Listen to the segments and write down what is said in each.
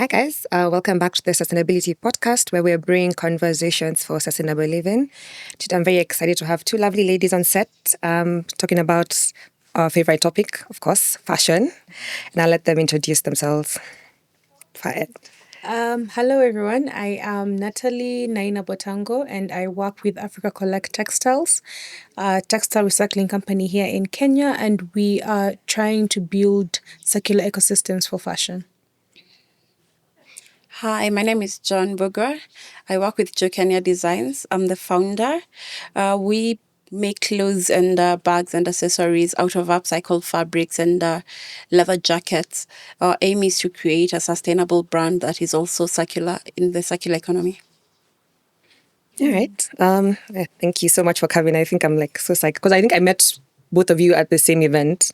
Hi, guys. Welcome back to the Sustainability Podcast, where we're bringing conversations for sustainable living. Today, I'm very excited to have two lovely ladies on set talking about our favorite topic, of course, fashion. And I'll let them introduce themselves. Fine. Hello, everyone. I am Natalie Botango, and I work with Collect Textiles, a textile recycling company here in Kenya, and we are trying to build circular ecosystems for fashion. Hi, my name is Joan Mbugua. I work with Jokenia Designs. I'm the founder. We make clothes and bags and accessories out of upcycled fabrics and leather jackets. Our aim is to create a sustainable brand that is also circular in the circular economy. All right. Thank you so much for coming. I think I'm so psyched because I think I met both of you at the same event.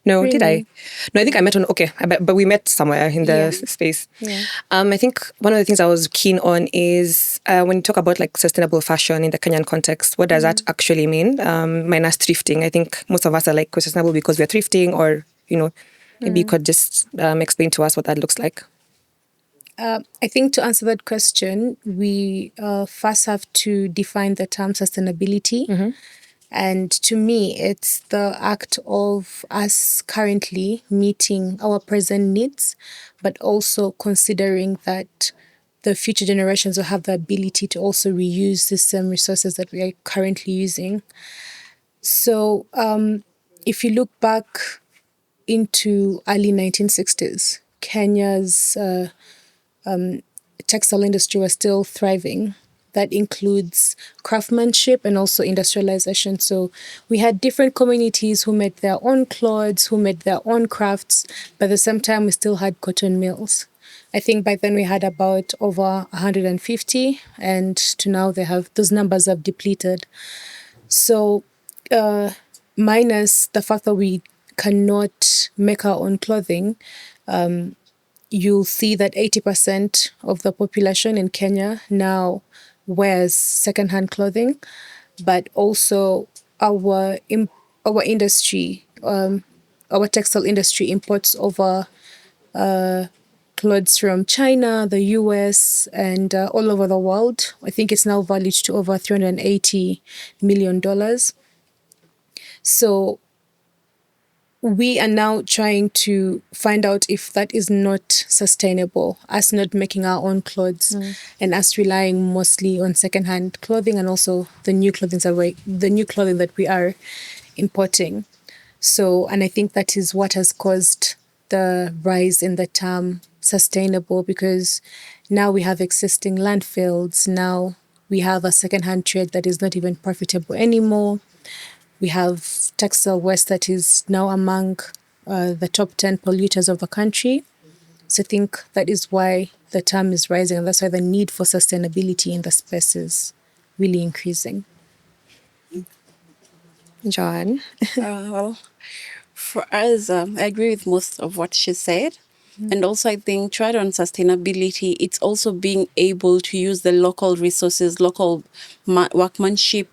No, did I? Really? No, I think I met on, okay, but we met somewhere in the space. Yeah. I think one of the things I was keen on is when you talk about sustainable fashion in the Kenyan context, what does that actually mean? Minus thrifting. I think most of us are sustainable because we're thrifting or, maybe you could just explain to us what that looks like. I think to answer that question, we first have to define the term sustainability. And to me, it's the act of us currently meeting our present needs, but also considering that the future generations will have the ability to also reuse the same resources that we are currently using. So if you look back into early 1960s, Kenya's textile industry was still thriving. That includes craftsmanship and also industrialization. So we had different communities who made their own clothes, who made their own crafts, but at the same time, we still had cotton mills. I think by then we had about over 150, and to now those numbers have depleted. So minus the fact that we cannot make our own clothing, you'll see that 80% of the population in Kenya now wears secondhand clothing, but also our industry, our textile industry imports over clothes from China, the US, and all over the world. I think it's now valued to over $380 million. So we are now trying to find out if that is not sustainable, us not making our own clothes and us relying mostly on secondhand clothing and also the new clothing that we are importing. So, and I think that is what has caused the rise in the term sustainable, because now we have existing landfills. Now we have a secondhand trade that is not even profitable anymore. We have textile waste that is now among the top 10 polluters of the country. So I think that is why the term is rising, and that's why the need for sustainability in the space is really increasing. Joan? Well, for us, I agree with most of what she said. And also, I think, tried on sustainability, it's also being able to use the local resources, local workmanship,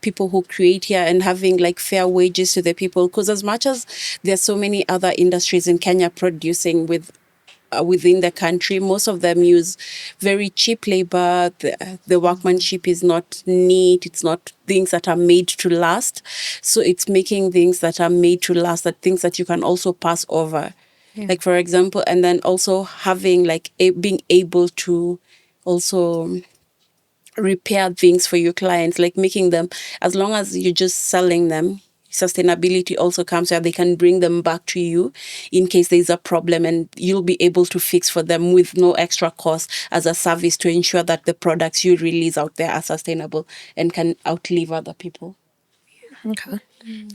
people who create here, and having fair wages to the people. Because as much as there are so many other industries in Kenya producing within the country, most of them use very cheap labor. The workmanship is not neat. It's not things that are made to last. So it's making things that are made to last, that things that you can also pass over. Yeah. For example, and then also having being able to also repair things for your clients, making them, as long as you're just selling them, sustainability also comes where they can bring them back to you in case there's a problem, and you'll be able to fix for them with no extra cost as a service to ensure that the products you release out there are sustainable and can outlive other people. Okay.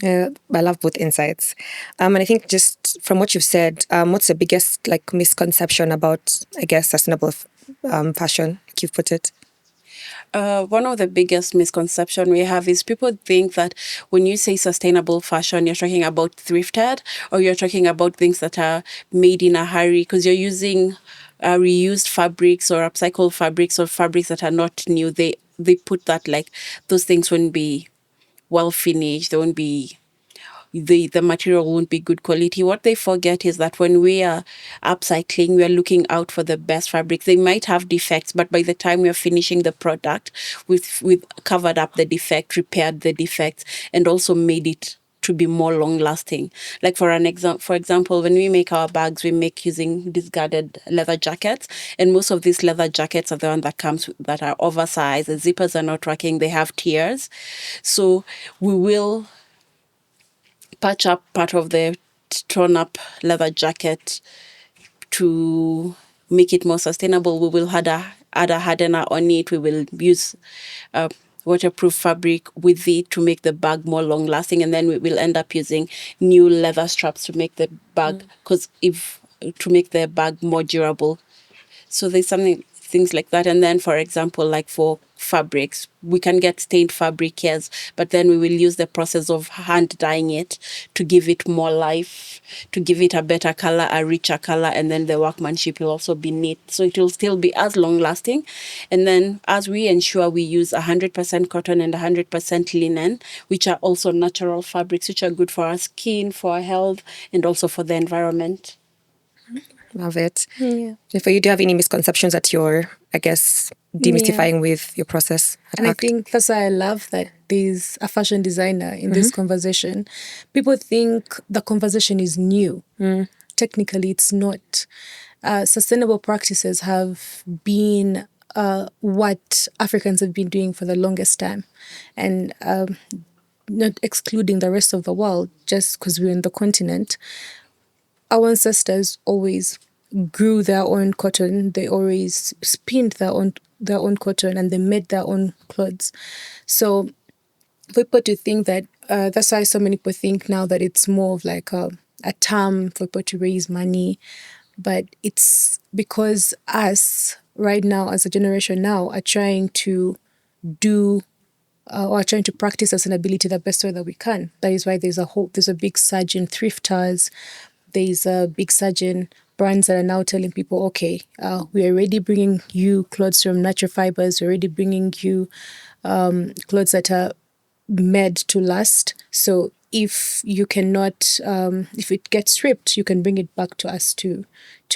I love both insights. And I think just from what you've said, what's the biggest misconception about, I guess, sustainable fashion, like you've put it? One of the biggest misconception we have is people think that when you say sustainable fashion, you're talking about thrifted, or you're talking about things that are made in a hurry because you're using reused fabrics or upcycled fabrics or fabrics that are not new. They put that those things won't be well finished. They won't be the material won't be good quality. What they forget is that when we are upcycling, we are looking out for the best fabrics. They might have defects, but by the time we are finishing the product, we've covered up the defect, repaired the defects, and also made it to be more long lasting. Like for example, when we make our bags, we make using discarded leather jackets, and most of these leather jackets are the one that are oversized. The zippers are not working. They have tears, so we will patch up part of the torn up leather jacket to make it more sustainable. We will add a hardener on it. We will use waterproof fabric with it to make the bag more long lasting, and then we will end up using new leather straps to make the bag to make the bag more durable. So there's things like that. And then, for example, like for fabrics, we can get stained fabric, yes, but then we will use the process of hand dyeing it to give it more life, to give it a better color, a richer color, and then the workmanship will also be neat. So it will still be as long lasting. And then as we ensure we use 100% cotton and 100% linen, which are also natural fabrics, which are good for our skin, for our health, and also for the environment. Love it. Yeah. For you, do you have any misconceptions that you're, I guess, demystifying with your process at And I ACT? think that's why I love that there's a fashion designer in this conversation. People think the conversation is new. Technically, it's not. Sustainable practices have been what Africans have been doing for the longest time. And not excluding the rest of the world, just because we're in the continent. Our ancestors always grew their own cotton. They always spinned their own cotton, and they made their own clothes. So for people to think that that's why so many people think now that it's more of like a term for people to raise money, but it's because us right now as a generation now are trying to do or are trying to practice sustainability the best way that we can. That is why there's a big surge in thrifters. There's a big surge in brands that are now telling people, okay, we're already bringing you clothes from natural fibers. We're already bringing you clothes that are made to last. So if you cannot, if it gets ripped, you can bring it back to us to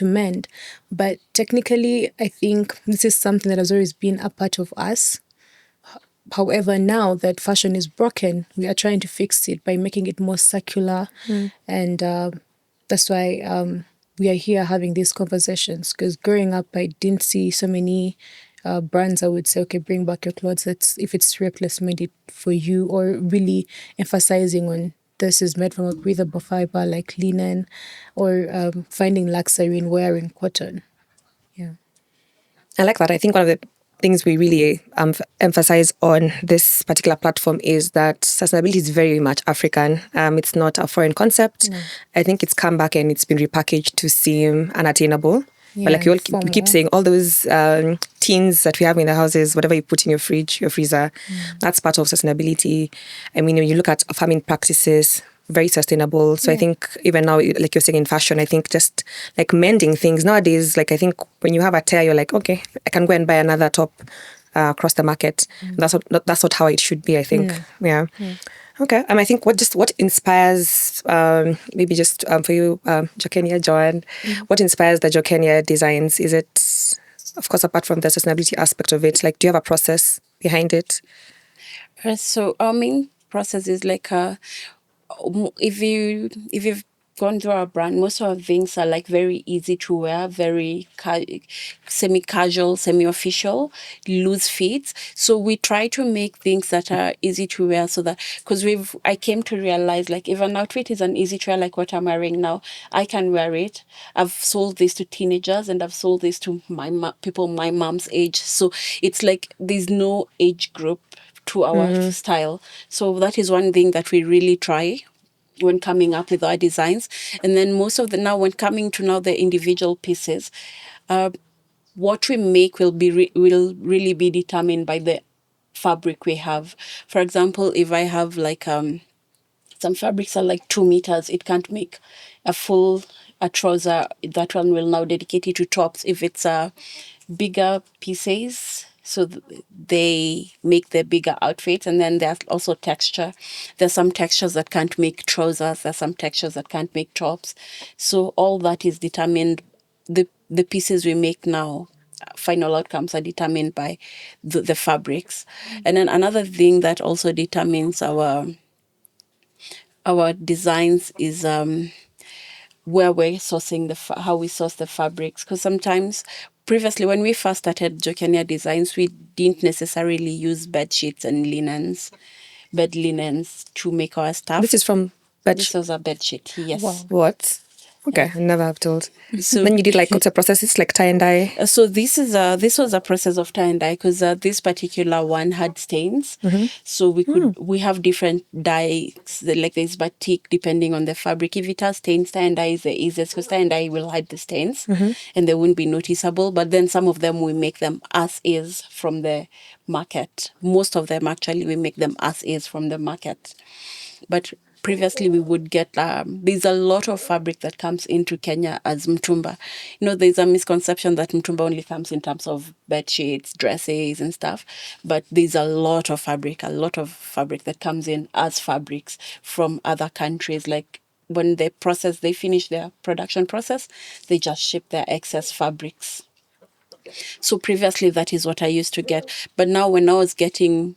mend. But technically, I think this is something that has always been a part of us. However, now that fashion is broken, we are trying to fix it by making it more circular. And that's why we are here having these conversations. Because growing up, I didn't see so many brands that would say, okay, bring back your clothes. If it's ripped, let's made it for you. Or really emphasizing on this is made from a breathable fiber like linen, or finding luxury in wearing cotton. Yeah. I like that. I think one of the things we really emphasize on this particular platform is that sustainability is very much African. It's not a foreign concept. No. I think it's come back and it's been repackaged to seem unattainable. Yeah, But like we keep saying, all those tins that we have in the houses, whatever you put in your fridge, your freezer, that's part of sustainability. I mean, when you look at farming practices, very sustainable. So I think even now, like you're saying in fashion, I think just like mending things nowadays, like I think when you have a tear, you're like, okay, I can go and buy another top across the market. That's not how it should be, I think. Yeah. Okay. I think what inspires, maybe just for you, Jokenia, Joan, what inspires the Jokenia Designs? Is it, of course, apart from the sustainability aspect of it, like do you have a process behind it? So our main process is like if you've gone through our brand, most of our things are like very easy to wear, very semi-casual, semi-official, loose fits. So we try to make things that are easy to wear, so that because I came to realize like if an outfit is an easy to wear, like what I'm wearing now, I can wear it. I've sold this to teenagers and I've sold this to people my mom's age. So it's like there's no age group to our style. So that is one thing that we really try when coming up with our designs. And then most of when coming to now the individual pieces, what we make will really be determined by the fabric we have. For example, if I have like some fabrics are like 2 meters, it can't make a trouser. That one will now dedicate it to tops. If it's bigger pieces, So they make the bigger outfits. And then there's also texture. There's some textures that can't make trousers. There's some textures that can't make tops. So all that is determined. The pieces we make now, final outcomes are determined by the fabrics. And then another thing that also determines our designs is where we're sourcing how we source the fabrics. Because sometimes, previously, when we first started Jokenia Designs, we didn't necessarily use bed sheets and bed linens to make our stuff. This is from bed. This was a bed sheet, yes. Wow. What? Okay, I never have told. So Then you did like what's the processes like tie and dye? So this was a process of tie and dye, because this particular one had stains. So we have different dyes, like there's batik depending on the fabric. If it has stains, tie and dye is the easiest, because tie and dye will hide the stains and they won't be noticeable. But then some of them we make them as is from the market. Most of them actually we make them as is from the market. But previously we would get, there's a lot of fabric that comes into Kenya as mtumba. There's a misconception that mtumba only comes in terms of bed sheets, dresses and stuff. But there's a lot of fabric that comes in as fabrics from other countries. Like when they finish their production process, they just ship their excess fabrics. So previously that is what I used to get. But now when I was getting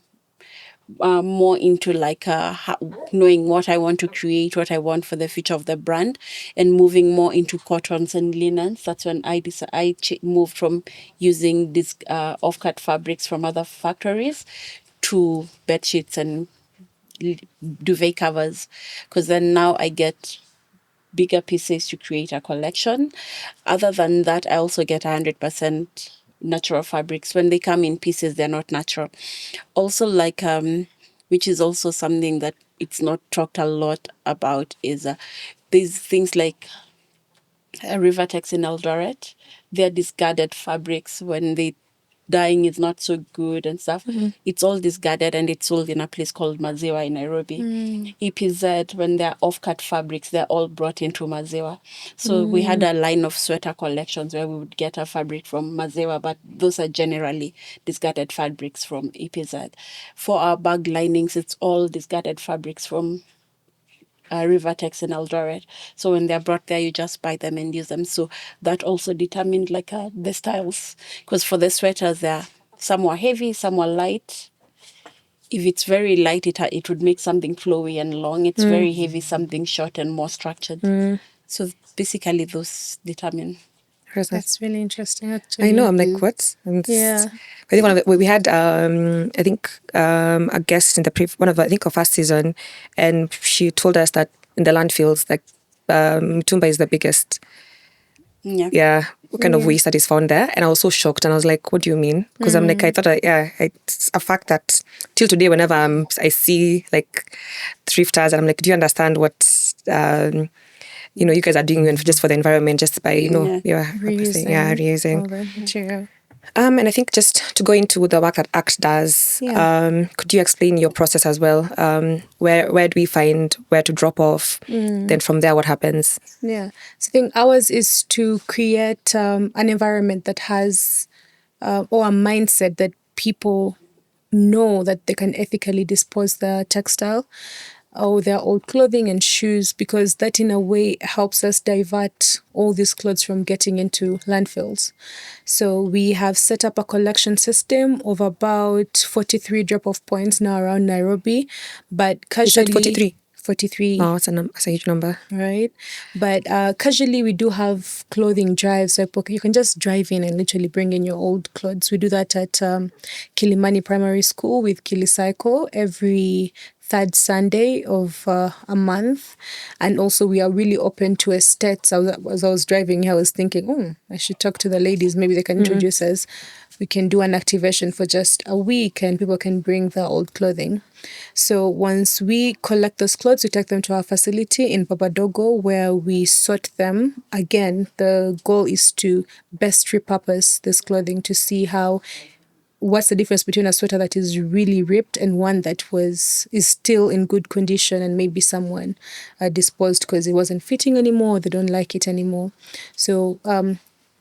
more into like knowing what I want to create, what I want for the future of the brand, and moving more into cottons and linens. That's when I moved from using these off-cut fabrics from other factories to bed sheets and duvet covers, because then now I get bigger pieces to create a collection. Other than that, I also get 100% natural fabrics. When they come in pieces, they're not natural. Also, like, which is also something that it's not talked a lot about, is these things like river tex in Eldoret. They're discarded fabrics when the dyeing is not so good and stuff. It's all discarded and it's sold in a place called Maziwa in Nairobi. EPZ, when they're off-cut fabrics, they're all brought into Maziwa. So we had a line of sweater collections where we would get a fabric from Maziwa, but those are generally discarded fabrics from EPZ. For our bag linings, it's all discarded fabrics from river tex in Eldoret. So when they're brought there, you just buy them and use them. So that also determined like the styles. Because for the sweaters, some were heavy, some were light. If it's very light, it would make something flowy and long. It's very heavy, something short and more structured. So basically those determine. That's really interesting, actually. I know. I'm like, what? And Yeah. I think we had I think a guest in the one of our first season, and she told us that in the landfills, like Tumba is the biggest. Yeah. What kind of waste that is found there? And I was so shocked, and I was like, "What do you mean?" Because I'm like, I thought, it's a fact that till today, whenever I see like thrifters, and I'm like, "Do you understand what?" You guys are doing just for the environment, just by Reusing. reusing. All the material. And I think just to go into the work that ACT does, could you explain your process as well? Where do we find where to drop off? Then from there, what happens? Yeah. So I think ours is to create an environment that has, or a mindset that people know that they can ethically dispose their textile or their old clothing and shoes, because that in a way helps us divert all these clothes from getting into landfills. So we have set up a collection system of about 43 drop-off points now around Nairobi, but casually... You said 43? 43. Oh, that's a huge number. Right. But casually we do have clothing drives. So you can just drive in and literally bring in your old clothes. We do that at Kilimani Primary School with Kilicycle every third Sunday of a month. And also we are really open to estates. As I was driving here, I was thinking, I should talk to the ladies. Maybe they can introduce us. We can do an activation for just a week and people can bring their old clothing. So once we collect those clothes, we take them to our facility in Babadogo where we sort them. Again, the goal is to best repurpose this clothing to see what's the difference between a sweater that is really ripped and one that is still in good condition and maybe someone disposed because it wasn't fitting anymore, or they don't like it anymore. So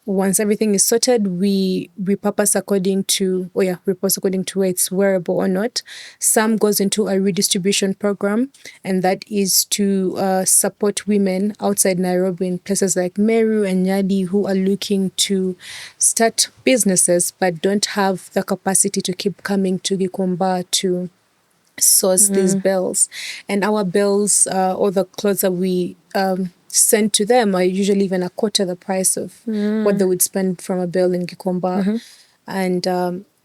once everything is sorted, we repurpose according to whether it's wearable or not. Some goes into a redistribution program, and that is to support women outside Nairobi in places like Meru and Nyali who are looking to start businesses but don't have the capacity to keep coming to Gikomba to source these bills. And our bills or the clothes that we send to them are usually even a quarter the price of what they would spend from a bill in Gikomba. And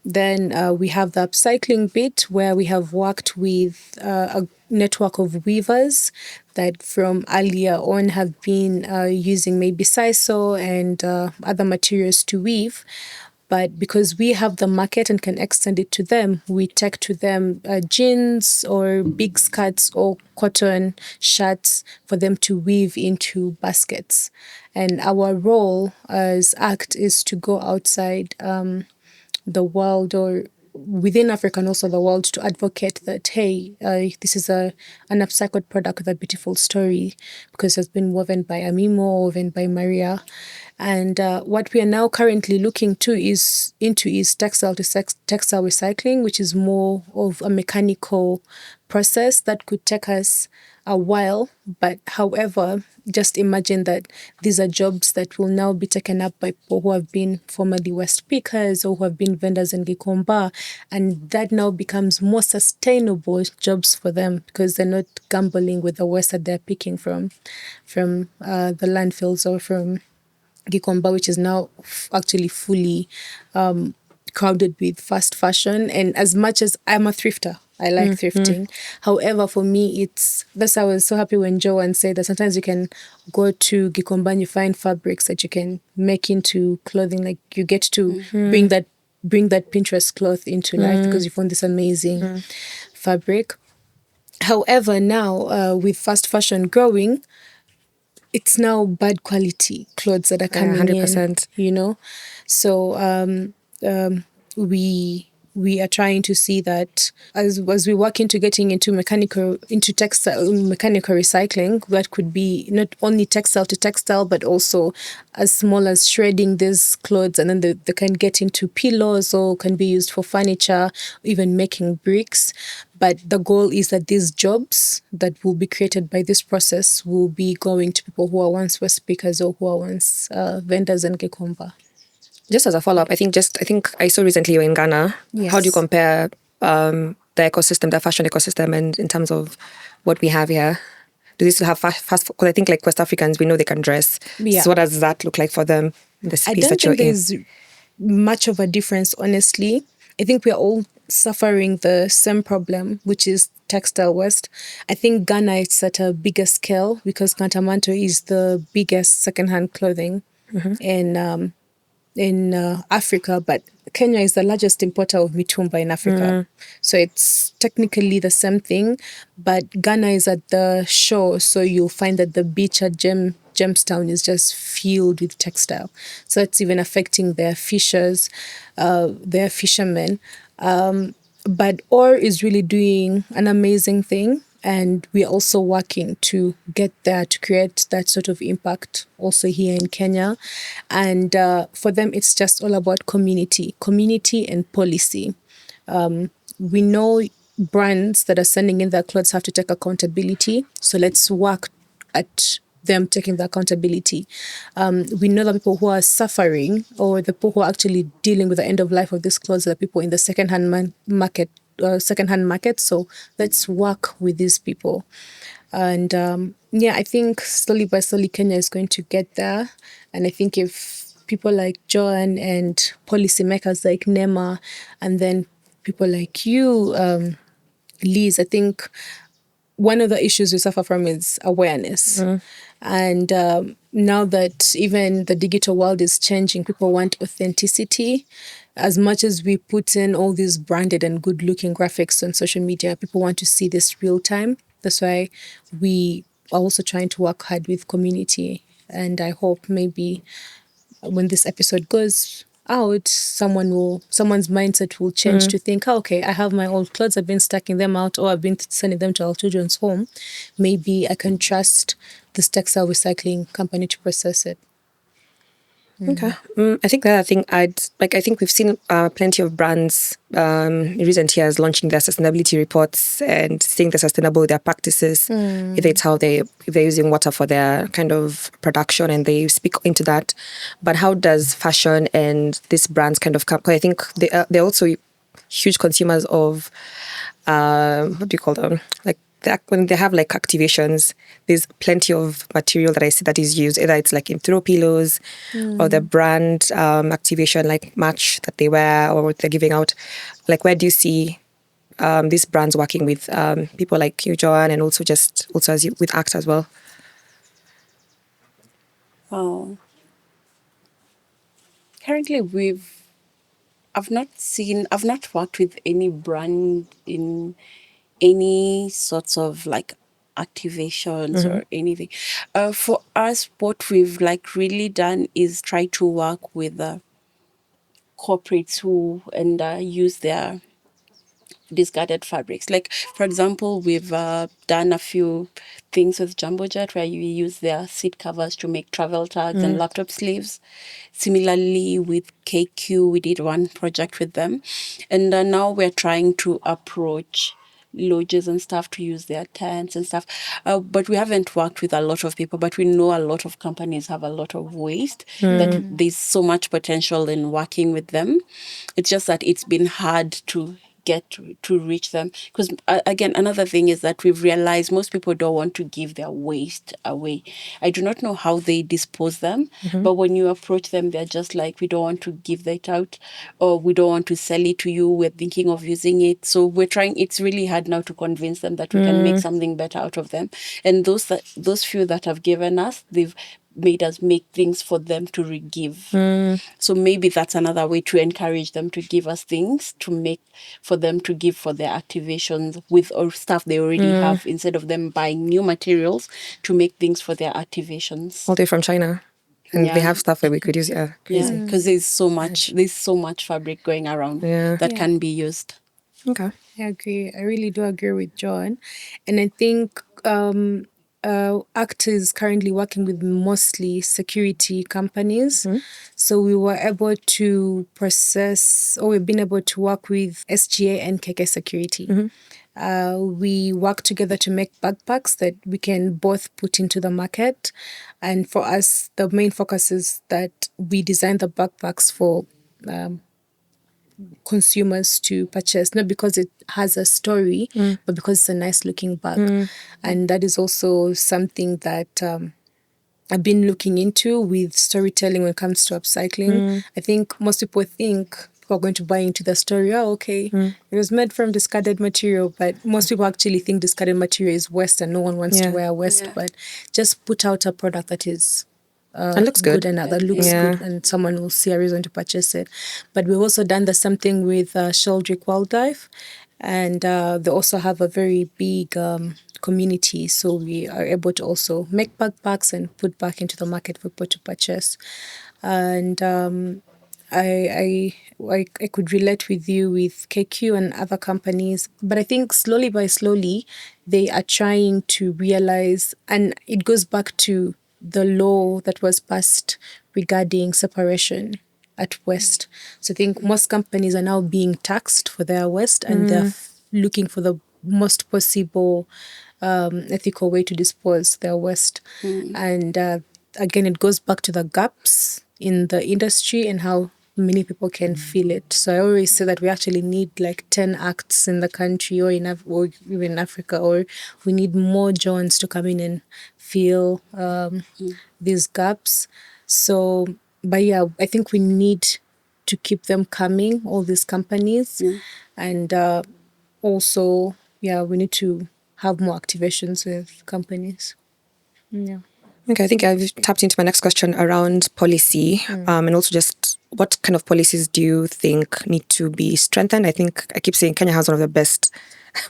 then we have the upcycling bit where we have worked with a network of weavers that from earlier on have been using maybe sisal and other materials to weave. But because we have the market and can extend it to them, we take to them jeans or big skirts or cotton shirts for them to weave into baskets. And our role as ACT is to go outside the world or within Africa and also the world to advocate that, hey, this is an upcycled product with a beautiful story because it's been woven by Amimo, woven by Maria. And what we are now currently looking into is textile to textile recycling, which is more of a mechanical process that could take us a while. But however, just imagine that these are jobs that will now be taken up by people who have been formerly West pickers or who have been vendors in Gikomba. And that now becomes more sustainable jobs for them because they're not gambling with the West that they're picking from the landfills or from Gikomba, which is now actually fully crowded with fast fashion. And as much as I'm a thrifter, I like thrifting. However, for me, that's why I was so happy when Joan said that sometimes you can go to Gikomba and you find fabrics that you can make into clothing. Like you get to bring that Pinterest cloth into life because you found this amazing fabric. However, now with fast fashion growing, it's now bad quality clothes that are coming 100%. in, you know? So we are trying to see that as we work into getting into mechanical recycling, that could be not only textile to textile, but also as small as shredding these clothes, and then they can get into pillows or can be used for furniture, even making bricks. But the goal is that these jobs that will be created by this process will be going to people who are once West speakers or who are once vendors in Gikomba. Just as a follow-up, I think I saw recently you're in Ghana. Yes. How do you compare the ecosystem, the fashion ecosystem, and in terms of what we have here? Do they still have fast? Because I think like West Africans, we know they can dress. Yeah. So what does that look like for them in the space that you're in? I don't think there's much of a difference, honestly. I think we're all suffering the same problem, which is textile waste. I think Ghana is at a bigger scale because Kantamanto is the biggest secondhand clothing in Africa, but Kenya is the largest importer of mitumba in Africa. So it's technically the same thing, but Ghana is at the shore, so you'll find that the beach at Jamestown is just filled with textile. So it's even affecting their fishers, their fishermen. But OR is really doing an amazing thing. And we're also working to get there to create that sort of impact also here in Kenya. And for them, it's just all about community and policy. We know brands that are sending in their clothes have to take accountability. So let's work at them taking the accountability. We know that people who are suffering or the people who are actually dealing with the end of life of these clothes are people in the secondhand market. So let's work with these people. And I think slowly by slowly Kenya is going to get there. And I think if people like Joan and policymakers like Nema and then people like you, Liz, I think one of the issues we suffer from is awareness. And now that even the digital world is changing, people want authenticity. As much as we put in all these branded and good-looking graphics on social media, people want to see this real time. That's why we are also trying to work hard with community. And I hope maybe when this episode goes out, someone's mindset will change to think, okay, I have my old clothes, I've been stacking them out, or I've been sending them to our children's home. Maybe I can trust this textile recycling company to process it. Okay. I think the other thing I think we've seen plenty of brands in recent years launching their sustainability reports and saying they're sustainable with their practices. Either it's if they're using water for their kind of production and they speak into that. But how does fashion and these brands kind of come? 'Cause I think they're also huge consumers of what do you call them? Like when they have like activations, there's plenty of material that I see that is used. Either it's like in throw pillows or the brand activation like match that they wear or what they're giving out. Like where do you see these brands working with people like you, Joan, and also as you with ACT as well? Oh, currently I've not worked with any brand in any sorts of like activations or anything. For us, what we've like really done is try to work with corporates who and use their discarded fabrics. Like, for example, we've done a few things with Jumbo Jet where you use their seat covers to make travel tags and laptop sleeves. Similarly, with KQ, we did one project with them. And now we're trying to approach lodges and stuff to use their tents and stuff. But we haven't worked with a lot of people, but we know a lot of companies have a lot of waste that there's so much potential in working with them. It's just that it's been hard to get to reach them because again another thing is that we've realized most people don't want to give their waste away. I do not know how they dispose them, but when you approach them they're just like, we don't want to give that out, or we don't want to sell it to you, we're thinking of using it. So we're trying, it's really hard now to convince them that we can make something better out of them. And those few that have given us, they've made us make things for them to re-give. So maybe that's another way to encourage them to give us things to make for them to give for their activations with or stuff they already have, instead of them buying new materials to make things for their activations. All the way from China. And they have stuff that we could use. Yeah, crazy. Yeah, because there's so much fabric going around that can be used. Okay. I agree. I really do agree with John. And I think ACT is currently working with mostly security companies. So we were able to we've been able to work with SGA and KK Security. We work together to make backpacks that we can both put into the market. And for us, the main focus is that we design the backpacks for consumers to purchase, not because it has a story, but because it's a nice looking bag. And that is also something that I've been looking into with storytelling when it comes to upcycling. I think most people think people are going to buy into the story. Oh, okay, it was made from discarded material, but most people actually think discarded material is waste and no one wants to wear waste. But just put out a product that is and looks good. And that looks good, and someone will see a reason to purchase it. But we've also done the same thing with Sheldrick Wildlife, and they also have a very big community. So we are able to also make backpacks and put back into the market for people to purchase. And I could relate with you with KQ and other companies, but I think slowly by slowly they are trying to realize, and it goes back to the law that was passed regarding separation at waste. So I think most companies are now being taxed for their waste, and they're looking for the most possible ethical way to dispose their waste. And again, it goes back to the gaps in the industry and how many people can feel it. So I always say that we actually need like 10 acts in the country or or even in Africa, or we need more Johns to come in and fill these gaps. So, but yeah, I think we need to keep them coming, all these companies. And also, we need to have more activations with companies. Yeah. Okay, I think I've tapped into my next question around policy, and also just what kind of policies do you think need to be strengthened? I think I keep saying Kenya has one of the best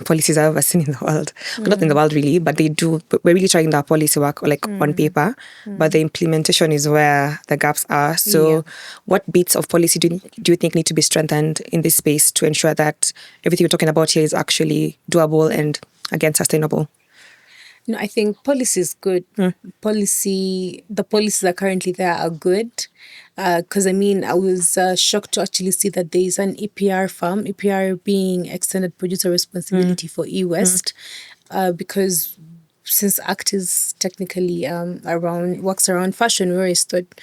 policies I've ever seen in the world. Well, not in the world really, but they do. We're really trying our policy work like on paper, but the implementation is where the gaps are. So what bits of policy do you think need to be strengthened in this space to ensure that everything we're talking about here is actually doable and, again, sustainable? I think policy is good. The policies that are currently there are good. Because I was shocked to actually see that there is an EPR farm, EPR being Extended Producer Responsibility for e-waste, because since ACT is technically works around fashion, we always thought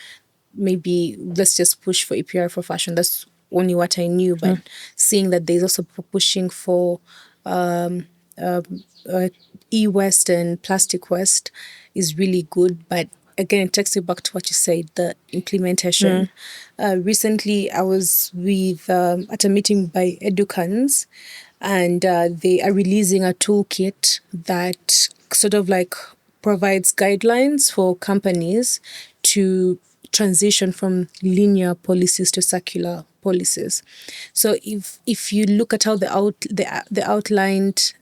maybe let's just push for EPR for fashion. That's only what I knew. But seeing that there's also pushing for e-waste and plastic waste is really good. But again, it takes you back to what you said, the implementation. Recently, I was at a meeting by Educans, and they are releasing a toolkit that sort of like provides guidelines for companies to transition from linear policies to circular policies. So if you look at how the outlined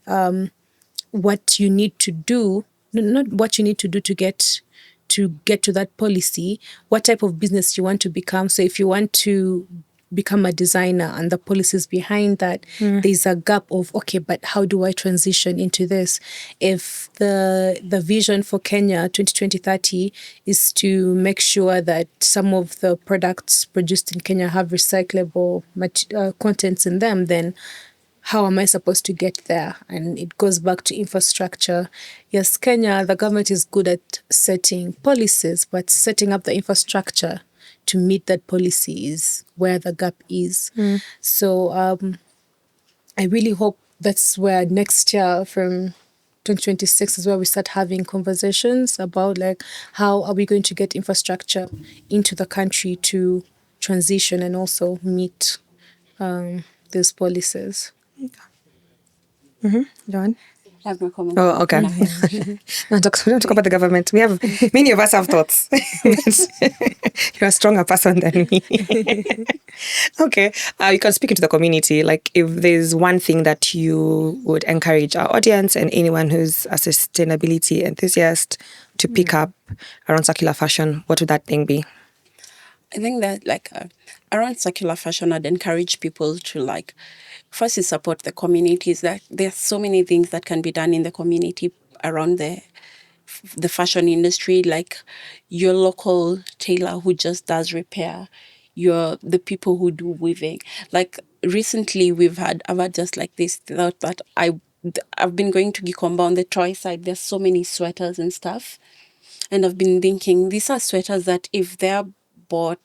what you need to do, not what you need to do to get to that policy, what type of business you want to become. So if you want to become a designer and the policies behind that, there's a gap of, okay, but how do I transition into this? If the vision for Kenya 2020-30 is to make sure that some of the products produced in Kenya have recyclable contents in them, then how am I supposed to get there? And it goes back to infrastructure. Yes, Kenya, the government is good at setting policies, but setting up the infrastructure to meet that policy is where the gap is. So I really hope that's where next year from 2026 is where we start having conversations about like how are we going to get infrastructure into the country to transition and also meet these policies. Joan? I have no comment. Oh, okay. We don't talk about the government. We have many of us have thoughts. You're a stronger person than me. Okay, you can speak into the community. Like, if there's one thing that you would encourage our audience and anyone who's a sustainability enthusiast to pick up around circular fashion, what would that thing be? I think that around circular fashion, I'd encourage people to first is support the communities. That there's so many things that can be done in the community around the fashion industry, like your local tailor who just does repair, the people who do weaving. Like recently I've had just like this thought that I've been going to Gikomba on the Troy side. There's so many sweaters and stuff. And I've been thinking, these are sweaters that if they're bought,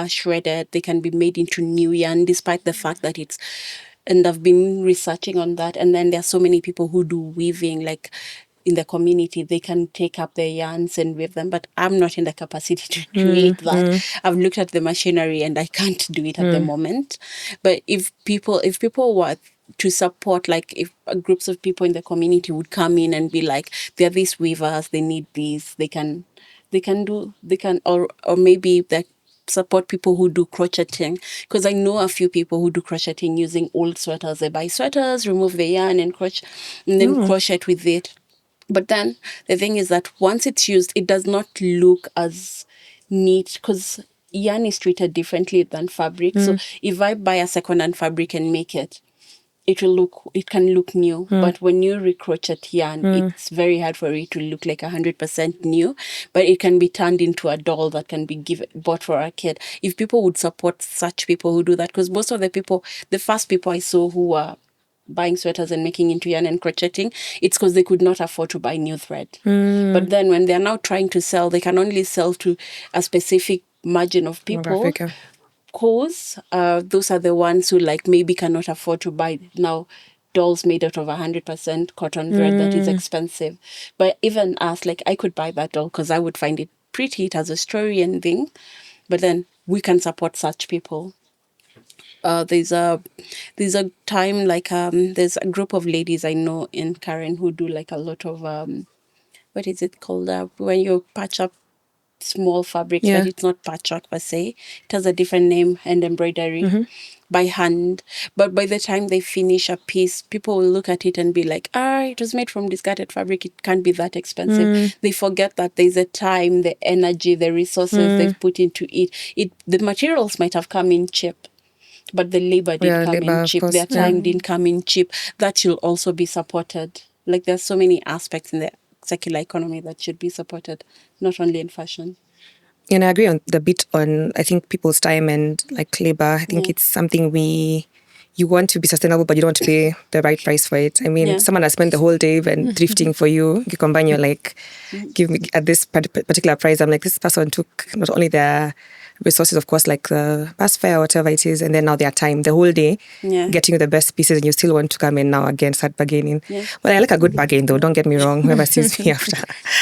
shredded, they can be made into new yarn, despite the fact that and I've been researching on that. And then there are so many people who do weaving, like in the community, they can take up their yarns and weave them, but I'm not in the capacity to create that. I've looked at the machinery and I can't do it at the moment. But if people were to support, like if groups of people in the community would come in and be like, there are these weavers, they need these, or maybe that support people who do crocheting, because I know a few people who do crocheting using old sweaters. They buy sweaters, remove the yarn and crochet, and then crochet with it. But then the thing is that once it's used, it does not look as neat because yarn is treated differently than fabric. So if I buy a second-hand fabric and make it, it can look new. But when you recrochet yarn, it's very hard for it to look like 100% new. But it can be turned into a doll that can be bought for a kid. If people would support such people who do that, because most of the first people I saw who were buying sweaters and making into yarn and crocheting, it's because they could not afford to buy new thread. But then when they're now trying to sell, they can only sell to a specific margin of people. Because those are the ones who maybe cannot afford to buy now dolls made out of 100% cotton thread that is expensive. But even us, I could buy that doll because I would find it pretty. It has a story and thing. But then we can support such people. There's a time there's a group of ladies I know in Karen who do a lot of what is it called, when you patch up small fabrics, but it's not patchwork per se. It has a different name, and embroidery by hand. But by the time they finish a piece, people will look at it and be like, it was made from discarded fabric. It can't be that expensive. They forget that there's a time, the energy, the resources they've put into it. The materials might have come in cheap, but the labor did come in cheap. Their time didn't come in cheap. That should also be supported. There's so many aspects in there circular economy that should be supported, not only in fashion. And I agree on the bit on, I think, people's time and like labor. I think it's something you want to be sustainable, but you don't want to pay the right price for it. I mean, someone has spent the whole day and thrifting for you. You combine, you're like, give me at this particular price. I'm like, this person took not only their resources, of course, like the bus fare or whatever it is, and then now their time, the whole day, getting you the best pieces, and you still want to come in now again, start bargaining. Well, I like a good bargain though, don't get me wrong, whoever sees me after.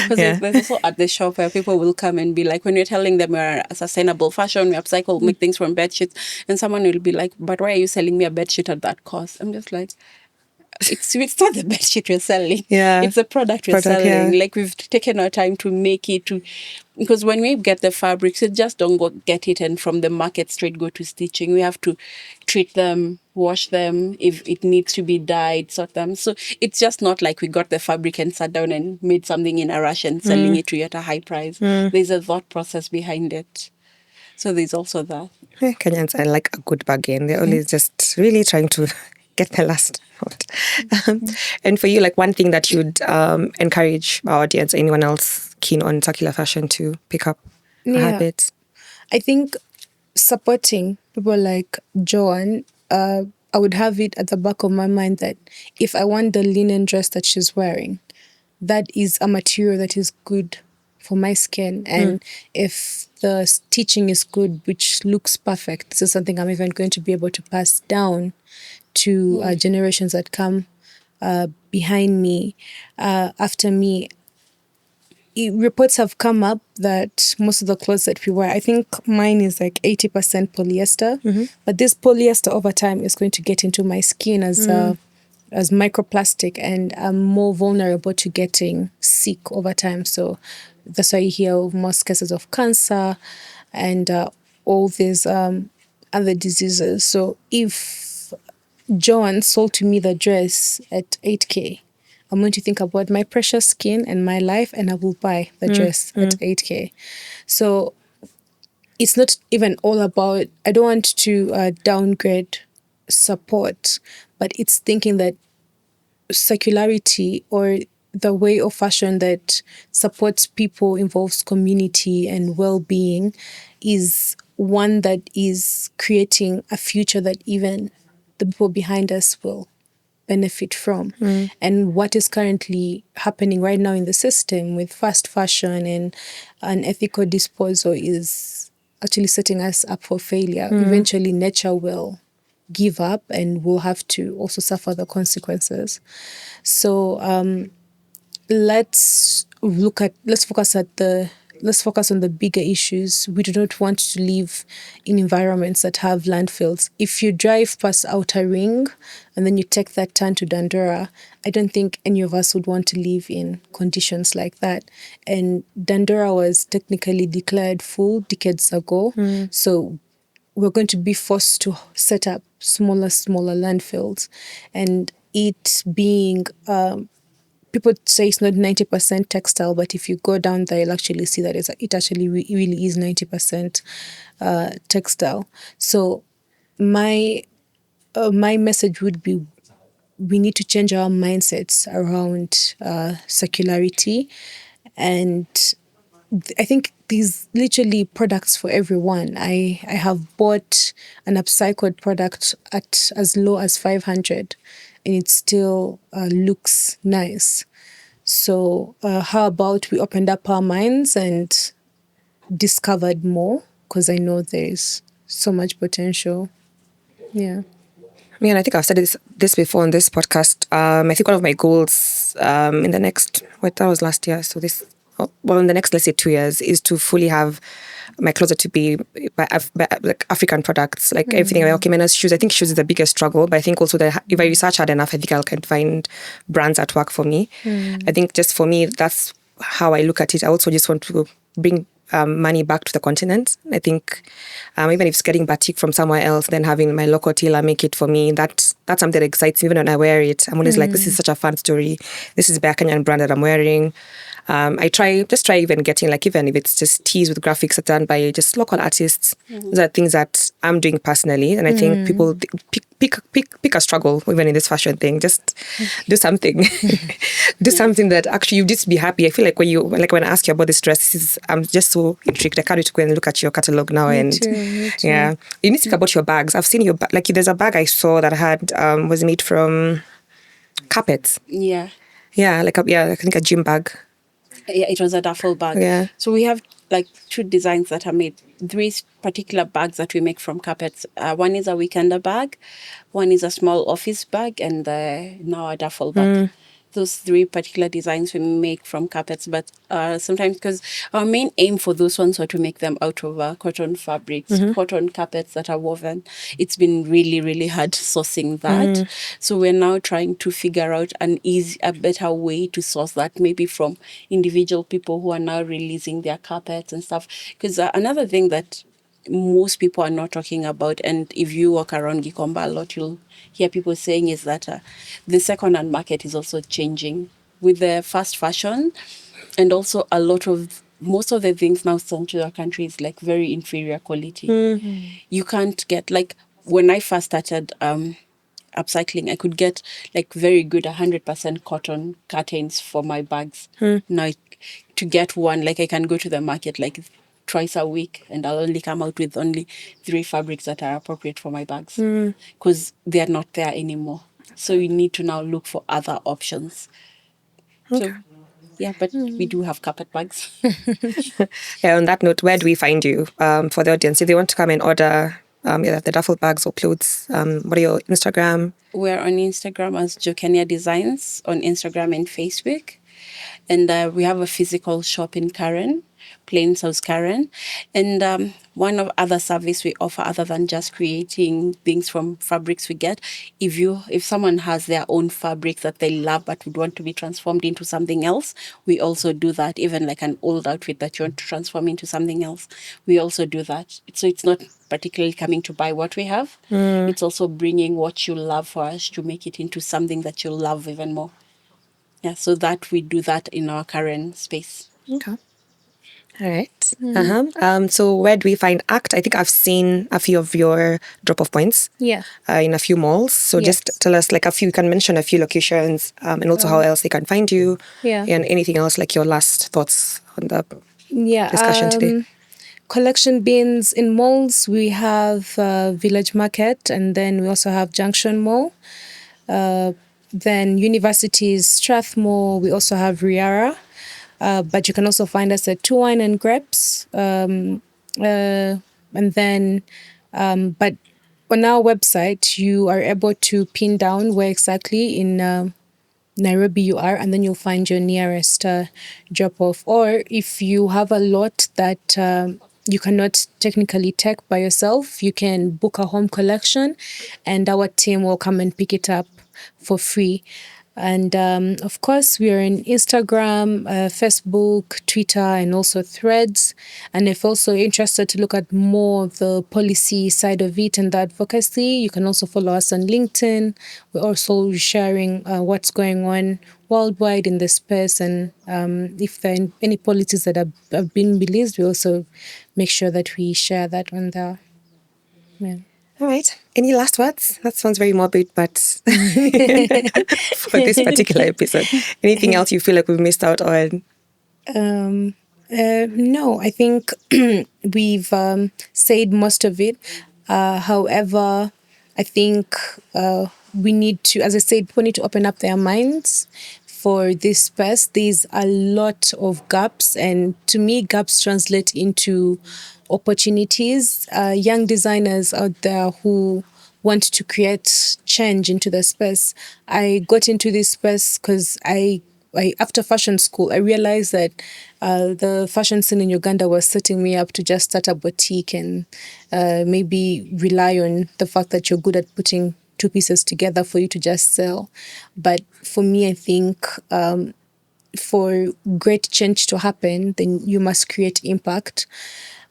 Because there's also at the shop where people will come and be like, when you're telling them we're a sustainable fashion, we upcycle, make things from bed sheets, and someone will be like, but why are you selling me a bed sheet at that cost? I'm just like, it's not the bed sheet we're selling. It's the product we're selling. Like, we've taken our time to make it because when we get the fabrics, it just don't go get it and from the market straight go to stitching. We have to treat them, wash them, if it needs to be dyed, sort them. So it's just not like we got the fabric and sat down and made something in a rush and selling it to you at a high price. There's a thought process behind it. So there's also that. Kenyans, I like a good bargain. They're always just really trying to get the last out. And for you, like one thing that you'd encourage our audience or anyone else keen on circular fashion to pick up a habit? I think supporting people like Joan, I would have it at the back of my mind that if I want the linen dress that she's wearing, that is a material that is good for my skin. And if the stitching is good, which looks perfect, this is something I'm even going to be able to pass down to generations that come behind me, after me. Reports have come up that most of the clothes that we wear, I think mine is like 80% polyester, but this polyester over time is going to get into my skin as microplastic, and I'm more vulnerable to getting sick over time. So that's why you hear of most cases of cancer and all these other diseases. So if Joan sold to me the dress at 8K, I'm going to think about my precious skin and my life, and I will buy the dress at 8K. So it's not even all about, I don't want to downgrade support, but it's thinking that circularity or the way of fashion that supports people, involves community and well-being, is one that is creating a future that even the people behind us will benefit from. And what is currently happening right now in the system with fast fashion and unethical disposal is actually setting us up for failure. Eventually nature will give up and we'll have to also suffer the consequences. So let's focus on the bigger issues. We do not want to live in environments that have landfills. If you drive past Outer Ring and then you take that turn to Dandora, I don't think any of us would want to live in conditions like that. And Dandora was technically declared full decades ago. So we're going to be forced to set up smaller landfills. And it being... people say it's not 90% textile, but if you go down there, you'll actually see that it actually really is 90% textile. So my message would be, we need to change our mindsets around circularity. And I think these literally products for everyone. I have bought an upcycled product at as low as 500, and it still looks nice. So how about we opened up our minds and discovered more? Because I know there's so much potential. Yeah. Yeah, and I think I've said this before on this podcast. I think one of my goals in the next, that was last year, so in the next, let's say 2 years, is to fully have my closet to be like African products, like everything. Okay, minus shoes. I think shoes is the biggest struggle, but I think also that if I research hard enough, I think I can find brands that work for me. I think just for me, that's how I look at it. I also just want to bring money back to the continent. I think even if it's getting batik from somewhere else, then having my local tailor make it for me, that's something that excites me. Even when I wear it, I'm always like, this is such a fun story. This is a Kenyan brand that I'm wearing. I try even getting, like, even if it's just tees with graphics that are done by just local artists. Those are things that I'm doing personally, and I think people pick a struggle even in this fashion thing. Just do something, do something that actually you just be happy. I feel like when I ask you about this dress, I'm just so intrigued. I can't wait to go and look at your catalog now. Me too. Yeah, you need to think about your bags. I've seen your like there's a bag I saw that had was made from carpets. Yeah. Yeah, I think a gym bag. Yeah, it was a duffel bag. Yeah. So we have like 2 designs that are made. 3 particular bags that we make from carpets. One is a weekender bag, one is a small office bag, and now a duffel bag. Those 3 particular designs we make from carpets, but sometimes because our main aim for those ones were to make them out of cotton fabrics, cotton carpets that are woven. It's been really, really hard sourcing that. So we're now trying to figure out a better way to source that, maybe from individual people who are now releasing their carpets and stuff. Because another thing that most people are not talking about, and if you walk around Gikomba a lot, you'll hear people saying is that the second-hand market is also changing with the fast fashion, and also most of the things now sent to our country is like very inferior quality. You can't get, like, when I first started upcycling, I could get like very good 100% cotton curtains for my bags. Now to get one, like, I can go to the market like twice a week and I'll only come out with only 3 fabrics that are appropriate for my bags because they are not there anymore. So you need to now look for other options. So yeah, but we do have carpet bags. Yeah, on that note, where do we find you for the audience? If they want to come and order either the duffel bags or clothes, what are your Instagram? We're on Instagram as Jokenia Designs on Instagram and Facebook. And we have a physical shop in Karen, Plain South Karen. And one of other service we offer, other than just creating things from fabrics we get, if someone has their own fabric that they love but would want to be transformed into something else, we also do that. Even like an old outfit that you want to transform into something else, we also do that. So it's not particularly coming to buy what we have. It's also bringing what you love for us to make it into something that you'll love even more. Yeah, so that we do that in our current space. Okay. All right. So where do we find ACT? I think I've seen a few of your drop-off points. Yeah. In a few malls. So just tell us like you can mention a few locations and also how else they can find you. Yeah. And anything else, like your last thoughts on the Yeah. discussion today. Collection bins in malls, we have Village Market, and then we also have Junction Mall. Then universities, Strathmore, we also have Riara. But you can also find us at Two Wine and Grapes. And then, but on our website, you are able to pin down where exactly in Nairobi you are, and then you'll find your nearest drop-off. Or if you have a lot that you cannot technically take by yourself, you can book a home collection and our team will come and pick it up for free. And of course, we are on Instagram, Facebook, Twitter, and also Threads. And if also interested to look at more of the policy side of it and the advocacy, you can also follow us on LinkedIn. We're also sharing what's going on worldwide in the space. And if there are any policies that have been released, we also make sure that we share that on there. Yeah. All right. Any last words? That sounds very morbid, but for this particular episode, anything else you feel like we've missed out on? No, I think we've said most of it. However, I think we need to, as I said, people need to open up their minds for this space. There's a lot of gaps, and to me, gaps translate into opportunities. Young designers out there who want to create change into the space. I got into this space because after fashion school, I realized that the fashion scene in Uganda was setting me up to just start a boutique and maybe rely on the fact that you're good at putting 2 pieces together for you to just sell. But for me, I think for great change to happen, then you must create impact.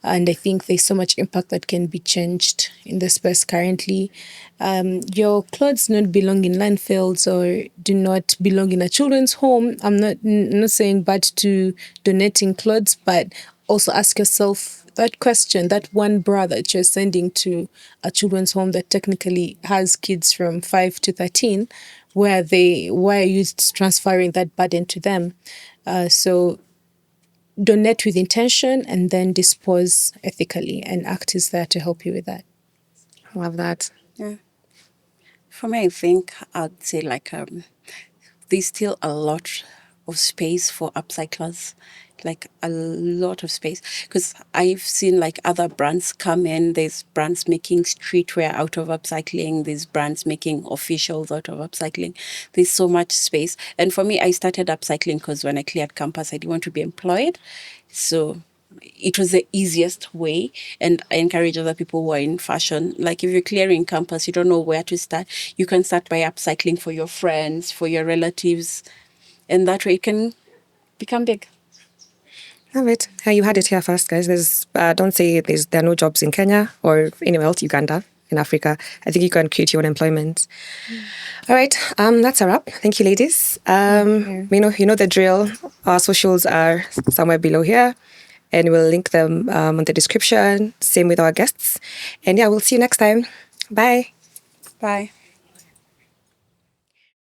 And I think there's so much impact that can be changed in the space currently. Your clothes do not belong in landfills or do not belong in a children's home. I'm not saying bad to donating clothes, but also ask yourself that question, that one bra that you're sending to a children's home that technically has kids from 5 to 13, why are you transferring that burden to them? So donate with intention and then dispose ethically, and ACT is there to help you with that. Love that. Yeah. For me, I think I'd say like there's still a lot of space for upcyclers, like a lot of space. Because I've seen like other brands come in. There's brands making streetwear out of upcycling. There's brands making officials out of upcycling. There's so much space. And for me, I started upcycling because when I cleared campus, I didn't want to be employed. So it was the easiest way, and I encourage other people who are in fashion. Like if you're clearing campus, you don't know where to start, you can start by upcycling for your friends, for your relatives, and that way it can become big. Love it. You had it here first, guys. There's don't say there are no jobs in Kenya or anywhere else, Uganda, in Africa. I think you can create your own employment. All right, that's a wrap. Thank you, ladies. You know the drill. Our socials are somewhere below here, and we'll link them on the description. Same with our guests. And yeah, we'll see you next time. Bye. Bye.